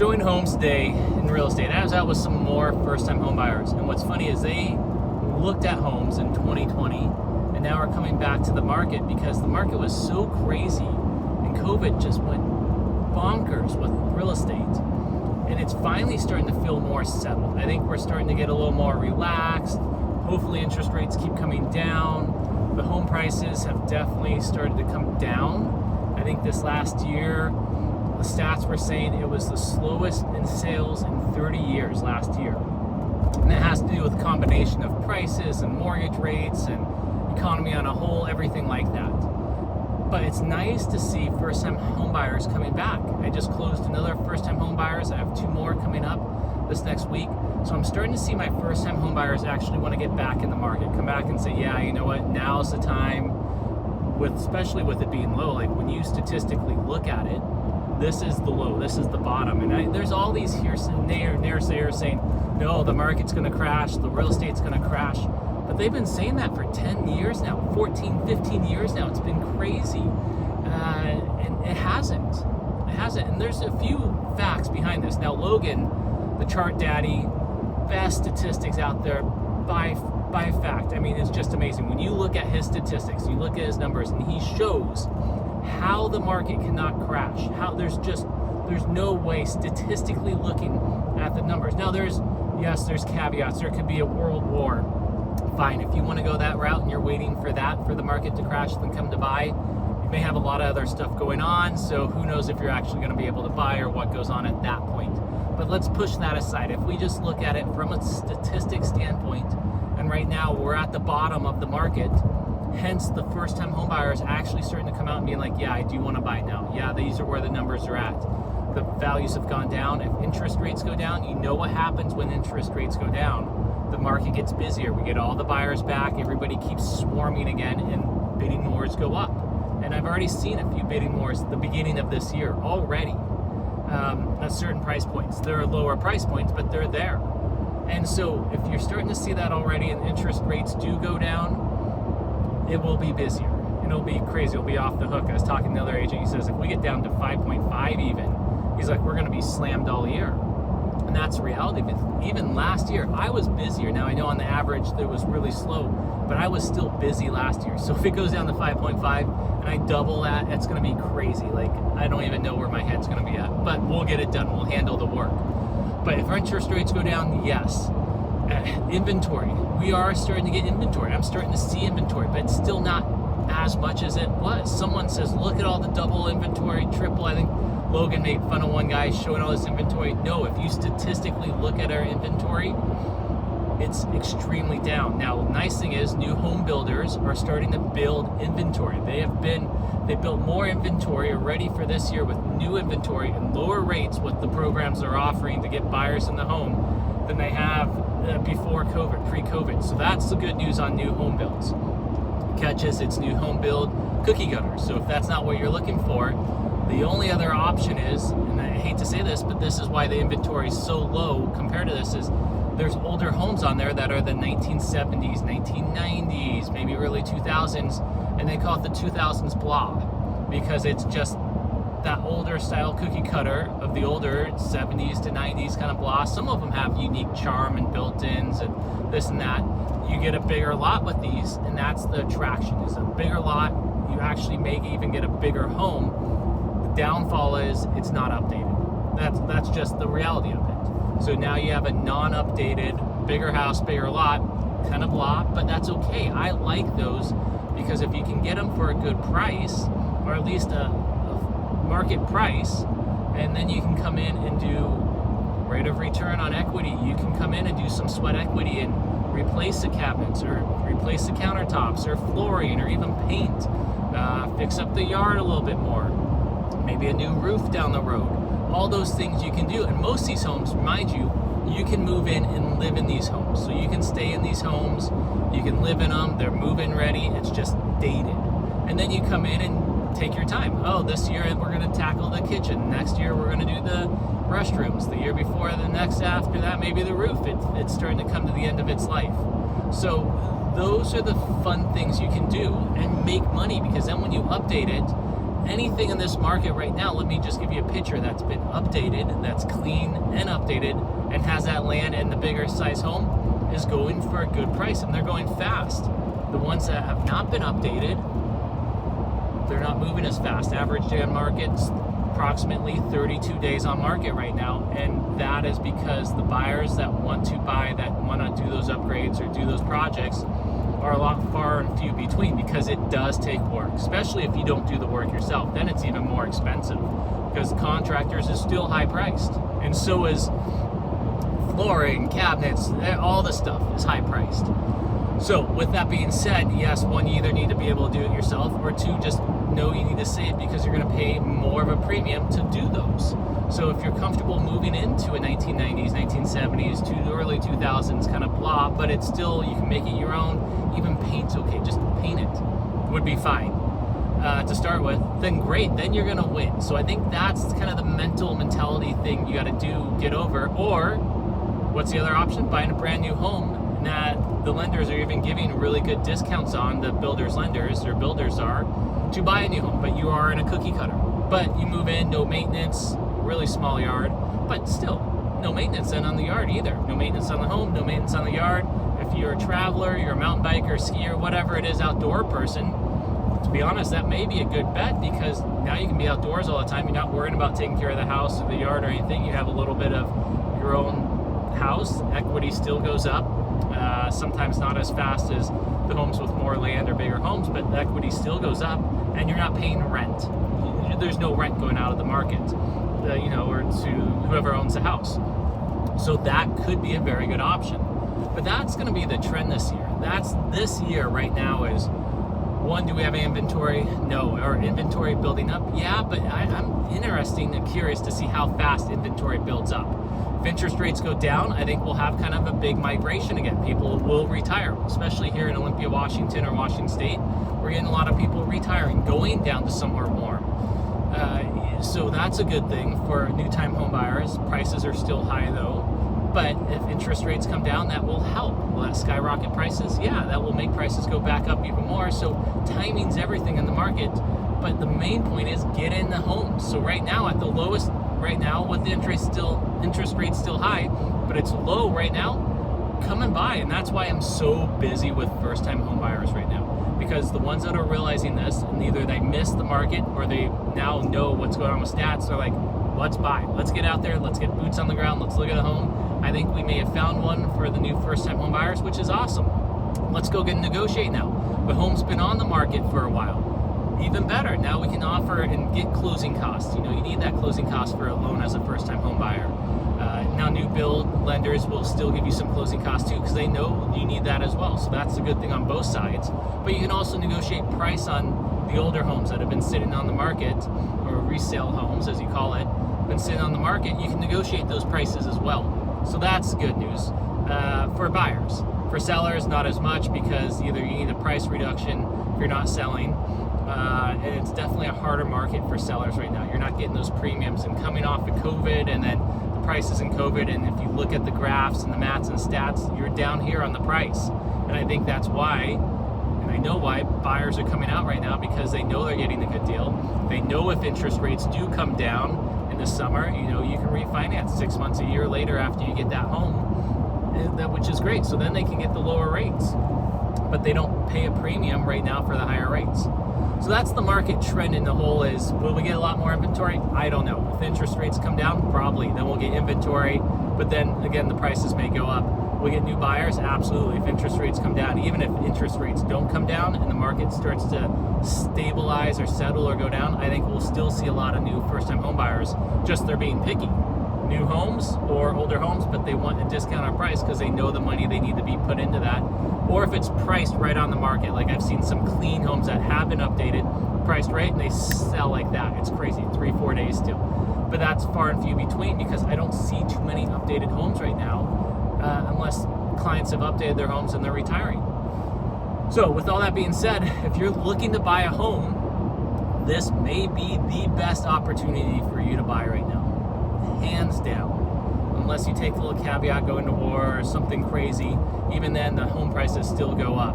showing homes today in real estate. I was out with some more first-time home buyers, and what's funny is they looked at homes in 2020 and now are coming back to the market because the market was so crazy and COVID just went bonkers with real estate, and it's finally starting to feel more settled. I think we're starting to get a little more relaxed. Hopefully interest rates keep coming down. The home prices have definitely started to come down. I think this last year, the stats were saying it was the slowest in sales in 30 years last year. And that has to do with a combination of prices and mortgage rates and economy on a whole, everything like that. But it's nice to see first-time home buyers coming back. I just closed another first-time home buyers. I have 2 more coming up this next week. So I'm starting to see my first-time home buyers actually want to get back in the market, come back and say, yeah, you know what, now's the time, especially with it being low. Like when you statistically look at it, this is the low, this is the bottom. And there's all these naysayers saying, no, the market's gonna crash, the real estate's gonna crash. But they've been saying that for 10 years now, 14, 15 years now. It's been crazy. And it hasn't. It hasn't. And there's a few facts behind this. Now, Logan, the chart daddy, best statistics out there by fact. I mean, it's just amazing. When you look at his statistics, you look at his numbers, and he shows how the market cannot crash. How there's no way statistically looking at the numbers. Now, there's caveats. There could be a world war. Fine, if you want to go that route and you're waiting for the market to crash then come to buy, you may have a lot of other stuff going on, so who knows if you're actually going to be able to buy or what goes on at that point. But let's push that aside. If we just look at it from a statistic standpoint, and right now we're at the bottom of the market, hence the first-time home buyers actually starting to come out and being like, yeah, I do want to buy now. Yeah, these are where the numbers are at. The values have gone down. If interest rates go down, you know what happens when interest rates go down. The market gets busier. We get all the buyers back. Everybody keeps swarming again, and bidding wars go up. And I've already seen a few bidding wars at the beginning of this year already at certain price points. There are lower price points, but they're there. And so if you're starting to see that already and interest rates do go down, it will be busier. And it'll be crazy. It'll be off the hook. I was talking to another agent. He says if we get down to 5.5 even, he's like, we're going to be slammed all year. And that's reality. But even last year, I was busier. Now, I know on the average it was really slow, but I was still busy last year. So if it goes down to 5.5 and I double that, it's going to be crazy. Like, I don't even know where my head's going to be at. But we'll get it done. We'll handle the work. But if our interest rates go down, yes. Inventory. We are starting to get inventory. I'm starting to see inventory, but it's still not as much as it was. Someone says, look at all the double inventory, triple. I think Logan made fun of one guy showing all this inventory. No, if you statistically look at our inventory, it's extremely down. Now, the nice thing is new home builders are starting to build inventory. They built more inventory already for this year with new inventory and lower rates with the programs they're offering to get buyers in the home than they have before COVID, pre-COVID. So that's the good news on new home builds. Catches, it's new home build cookie cutters. So if that's not what you're looking for, the only other option is, and I hate to say this, but this is why the inventory is so low compared to this, is there's older homes on there that are the 1970s, 1990s, maybe early 2000s, and they call it the 2000s blah, because it's just that older style cookie cutter of the older 70s to 90s kind of blah. Some of them have unique charm and built-ins and this and that. You get a bigger lot with these, and that's the attraction. Is a bigger lot, you actually may even get a bigger home. Downfall is it's not updated. That's just the reality of it. So now you have a non-updated, bigger house, bigger lot, kind of blah, but that's okay. I like those because if you can get them for a good price, or at least a market price, and then you can come in and do rate of return on equity. You can come in and do some sweat equity and replace the cabinets or replace the countertops or flooring or even paint, fix up the yard a little bit more. Maybe a new roof down the road. All those things you can do. And most of these homes, mind you, you can move in and live in these homes. So you can stay in these homes, you can live in them, they're move-in ready, it's just dated. And then you come in and take your time. Oh, this year we're gonna tackle the kitchen. Next year we're gonna do the restrooms. The year before, the next after that, maybe the roof. It's starting to come to the end of its life. So those are the fun things you can do and make money, because then when you update it, anything in this market right now, let me just give you a picture that's been updated, that's clean and updated, and has that land and the bigger size home is going for a good price, and they're going fast. The ones that have not been updated, they're not moving as fast. Average day on market's approximately 32 days on market right now, and that is because the buyers that want to buy, that want to do those upgrades or do those projects, are a lot far and few between, because it does take work, especially if you don't do the work yourself. Then it's even more expensive, because contractors is still high priced, and so is flooring, cabinets, all the stuff is high priced. So with that being said, yes, one, you either need to be able to do it yourself, or two, just know you need to save, because you're going to pay more of a premium to do those. So if you're comfortable moving into a 1990s, 1970s, to early 2000s kind of blah, but it's still, you can make it your own, even paint's okay, just paint it would be fine to start with, then great, then you're going to win. So I think that's kind of the mentality thing you got to get over. Or what's the other option? Buying a brand new home that the lenders are even giving really good discounts on, the builders are, to buy a new home, but you are in a cookie cutter. But you move in, no maintenance, really small yard, but still no maintenance then on the yard either. No maintenance on the home, no maintenance on the yard. If you're a traveler, you're a mountain biker, skier, whatever it is, outdoor person, to be honest, that may be a good bet, because now you can be outdoors all the time. You're not worrying about taking care of the house or the yard or anything. You have a little bit of your own house. Equity still goes up. Sometimes not as fast as the homes with more land or bigger homes, but the equity still goes up, and you're not paying rent. There's no rent going out of the market, or to whoever owns the house. So that could be a very good option. But that's going to be the trend this year. This year right now is, one, do we have inventory? No. Or inventory building up? Yeah, but I'm interested and curious to see how fast inventory builds up. If interest rates go down, I think we'll have kind of a big migration again. People will retire, especially here in Olympia, Washington, or Washington State. We're getting a lot of people retiring, going down to somewhere warm. So that's a good thing for new-time home buyers. Prices are still high though, but if interest rates come down, that will help. Will that skyrocket prices? Yeah, that will make prices go back up even more. So timing's everything in the market, but the main point is get in the homes. So right now, at the lowest, right now with the interest rates still high, but it's low right now, come and buy. And that's why I'm so busy with first-time home buyers right now. Because the ones that are realizing this, and either they missed the market or they now know what's going on with stats, they're like, let's buy. Let's get out there. Let's get boots on the ground. Let's look at a home. I think we may have found one for the new first-time home buyers, which is awesome. Let's go get and negotiate now. The home's been on the market for a while. Even better. Now we can offer and get closing costs. You need that closing cost for a loan as a first-time home buyer. Now new build lenders will still give you some closing costs too, because they know you need that as well. So that's a good thing on both sides. But you can also negotiate price on the older homes that have been sitting on the market, or resale homes as you call it, been sitting on the market. You can negotiate those prices as well. So that's good news for buyers. For sellers, not as much, because either you need a price reduction if you're not selling, and it's definitely a harder market for sellers right now. You're not getting those premiums, and coming off of COVID, and then prices in COVID, and if you look at the graphs and the maths and stats, you're down here on the price. And I think that's why, and I know why, buyers are coming out right now, because they know they're getting a good deal. They know if interest rates do come down in the summer, you can refinance 6 months, a year later after you get that home, which is great. So then they can get the lower rates, but they don't pay a premium right now for the higher rates. So that's the market trend in the whole. Is, will we get a lot more inventory? I don't know. If interest rates come down, probably. Then we'll get inventory, but then again, the prices may go up. We'll get new buyers? Absolutely. If interest rates come down, even if interest rates don't come down and the market starts to stabilize or settle or go down, I think we'll still see a lot of new first-time home buyers, just they're being picky. New homes or older homes, but they want a discount on price because they know the money they need to be put into that. Or if it's priced right on the market, like I've seen some clean homes that have been updated, priced right, and they sell like that. It's crazy, 3-4 days still. But that's far and few between, because I don't see too many updated homes right now, unless clients have updated their homes and they're retiring. So with all that being said, if you're looking to buy a home, this may be the best opportunity for you to buy right now. Hands down. Unless you take the little caveat, go into war or something crazy, even then the home prices still go up.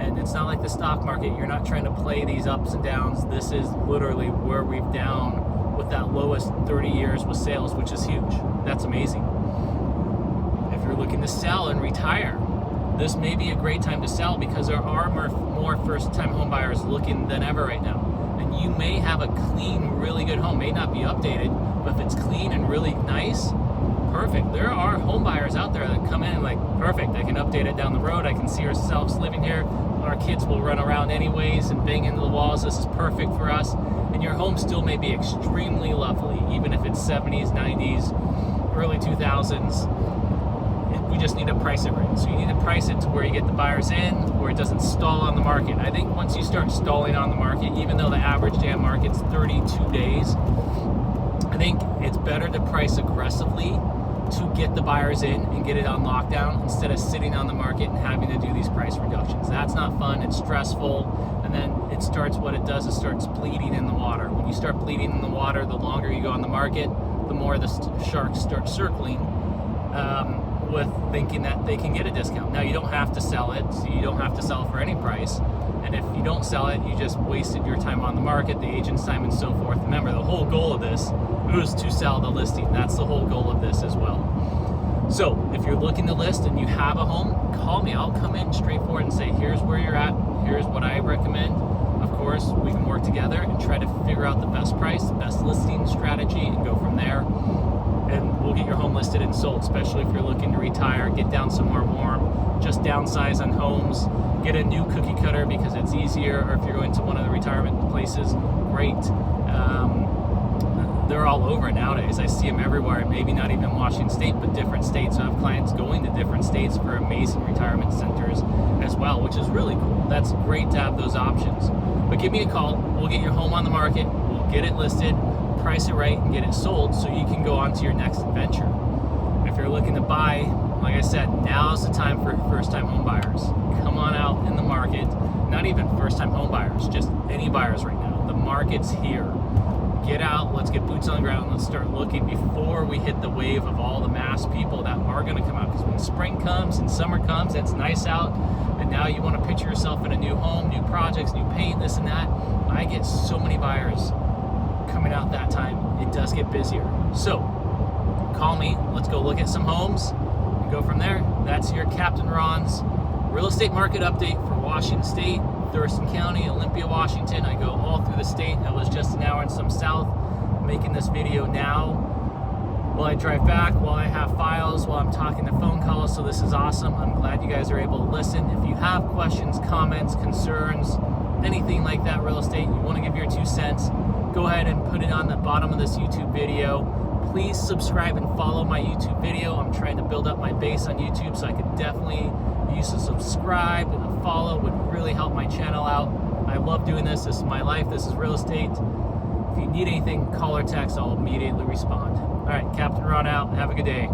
And it's not like the stock market. You're not trying to play these ups and downs. This is literally where we've down with that lowest 30 years with sales, which is huge. That's amazing. If you're looking to sell and retire, this may be a great time to sell because there are more first-time home buyers looking than ever right now. And you may have a clean, really good home. May not be updated, but if it's clean and really nice, perfect. There are home buyers out there that come in and like, perfect, I can update it down the road. I can see ourselves living here. Our kids will run around anyways and bang into the walls. This is perfect for us. And your home still may be extremely lovely, even if it's 70s, 90s, early 2000s. We just need to price it right. So you need to price it to where you get the buyers in, where it doesn't stall on the market. I think once you start stalling on the market, even though the average day on market's 32 days, I think it's better to price aggressively to get the buyers in and get it on lockdown instead of sitting on the market and having to do these price reductions. That's not fun, it's stressful, and then it starts, what it does is starts bleeding in the water. When you start bleeding in the water, the longer you go on the market, the more the sharks start circling with thinking that they can get a discount. Now you don't have to sell it, so you don't have to sell for any price. And if you don't sell it, you just wasted your time on the market, the agent's time, and so forth. Remember, the whole goal of this is to sell the listing. That's the whole goal of this as well. So if you're looking to list and you have a home, call me. I'll come in straightforward and say, here's where you're at, here's what I recommend. Of course, we can work together and try to figure out the best price, the best listing strategy, and go from there. And we'll get your home listed and sold, especially if you're looking to retire, get down somewhere warm, just downsize on homes, get a new cookie cutter because it's easier, or if you're going to one of the retirement places, great. They're all over nowadays. I see them everywhere, maybe not even Washington State, but different states. I have clients going to different states for amazing retirement centers as well, which is really cool. That's great to have those options. But give me a call. We'll get your home on the market. We'll get it listed, price it right, and get it sold so you can go on to your next adventure. If you're looking to buy, like I said, now's the time for first-time home buyers. Come on out in the market. Not even first-time home buyers, just any buyers right now. The market's here. Get out, let's get boots on the ground, let's start looking before we hit the wave of all the mass people that are going to come out. Because when spring comes and summer comes, it's nice out, and now you want to picture yourself in a new home, new projects, new paint, this and that. I get so many buyers coming out that time. It does get busier. So call me, let's go look at some homes and go from there. That's your Captain Ron's real estate market update for Washington State, Thurston County, Olympia, Washington. I go all through the state. I was just an hour and some south making this video now while I drive back, while I have files, while I'm talking to phone calls. So this is awesome. I'm glad you guys are able to listen. If you have questions, comments, concerns, anything like that real estate, you want to give your 2 cents, go ahead and put it on the bottom of this YouTube video. Please subscribe and follow my YouTube video. I'm trying to build up my base on YouTube, so I could definitely use a subscribe and a follow would really help my channel out. I love doing this. This is my life. This is real estate. If you need anything, call or text. I'll immediately respond. All right, Captain Ron out. Have a good day.